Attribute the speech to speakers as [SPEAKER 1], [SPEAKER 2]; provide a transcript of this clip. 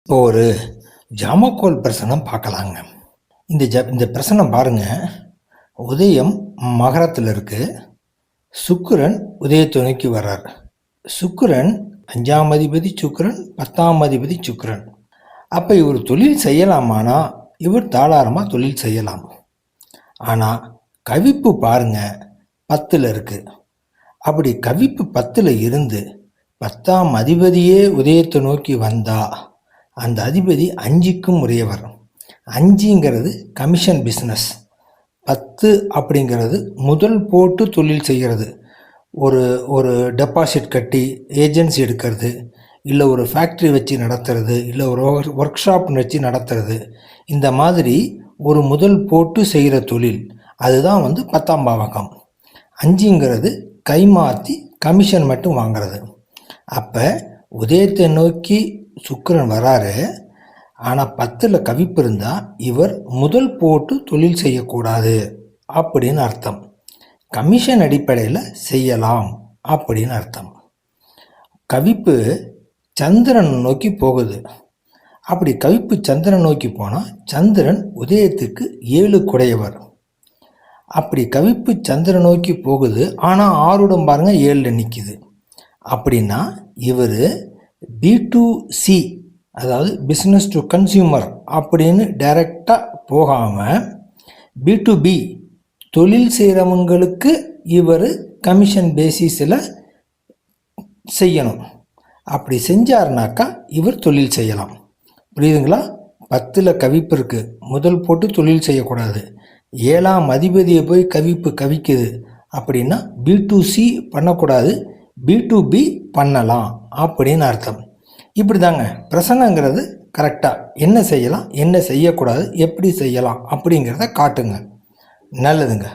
[SPEAKER 1] இப்போ ஒரு ஜாமக்கோல் பிரசனம் பார்க்கலாங்க. இந்த பிரசனம் பாருங்க. உதயம் மகரத்தில் இருக்கு. சுக்கிரன் உதயத்தை நோக்கி வர்றார். சுக்கிரன் 5ஆம் அதிபதி சுக்கிரன், 10ஆம் அதிபதி சுக்கிரன். அப்போ இவர் தொழில் செய்யலாமானா இவர் தாராளமாக தொழில் செய்யலாம். ஆனால் கவிப்பு பாருங்க 10ல் இருக்கு. அப்படி கவிப்பு 10ல் இருந்து 10ஆம் அதிபதியே உதயத்தை நோக்கி வந்தா அந்த அதிபதி 5க்கும் உரியவர். 5ங்கிறது கமிஷன் பிஸ்னஸ். 10 அப்படிங்கிறது முதல் போட்டு தொழில் செய்கிறது. ஒரு டெபாசிட் கட்டி ஏஜென்சி எடுக்கிறது, இல்லை ஒரு ஃபேக்ட்ரி வச்சு நடத்துறது, இல்லை ஒரு ஒர்க் ஷாப் வச்சு நடத்துறது. இந்த மாதிரி ஒரு முதல் போட்டு செய்கிற தொழில் அதுதான் 10ஆம் பாவகம். 5ங்கிறது கைமாற்றி கமிஷன் மட்டும் வாங்கிறது. அப்போ உதயத்தை நோக்கி சுக்கிரன் வராரு. ஆனால் 10ல் கவிப்பு இருந்தால் இவர் முதல் போட்டு தொழில் செய்யக்கூடாது அப்படின்னு அர்த்தம். கமிஷன் அடிப்படையில் செய்யலாம் அப்படின்னு அர்த்தம். கவிப்பு சந்திரன் நோக்கி போகுது. அப்படி கவிப்பு சந்திரன் நோக்கி போனால் சந்திரன் உதயத்துக்கு 7 குடையவர். அப்படி கவிப்பு சந்திரன் நோக்கி போகுது. ஆனால் ஆறுடம் பாருங்க 7ல் நிற்கிது. அப்படின்னா இவர் B2C, அதாவது பிஸ்னஸ் டு கன்சியூமர் அப்படின்னு டைரெக்டாக போகாமல் B2B, தொழில் செய்கிறவங்களுக்கு இவர் கமிஷன் பேசிஸில் செய்யணும். அப்படி செஞ்சார்னாக்கா இவர் தொழில் செய்யலாம். புரியுதுங்களா? 10ல் கவிப்பு இருக்குது, முதல் போட்டு தொழில் செய்யக்கூடாது. 7ஆம் அதிபதியை போய் கவிப்பு கவிக்குது. அப்படின்னா B2C பண்ணக்கூடாது, B2B பண்ணலாம் அப்படின்னு அர்த்தம். இப்படி தாங்க பிரசனங்கிறது கரெக்டாக என்ன செய்யலாம், என்ன செய்யக்கூடாது, எப்படி செய்யலாம் அப்படிங்கிறத காட்டுங்க. நல்லதுங்க.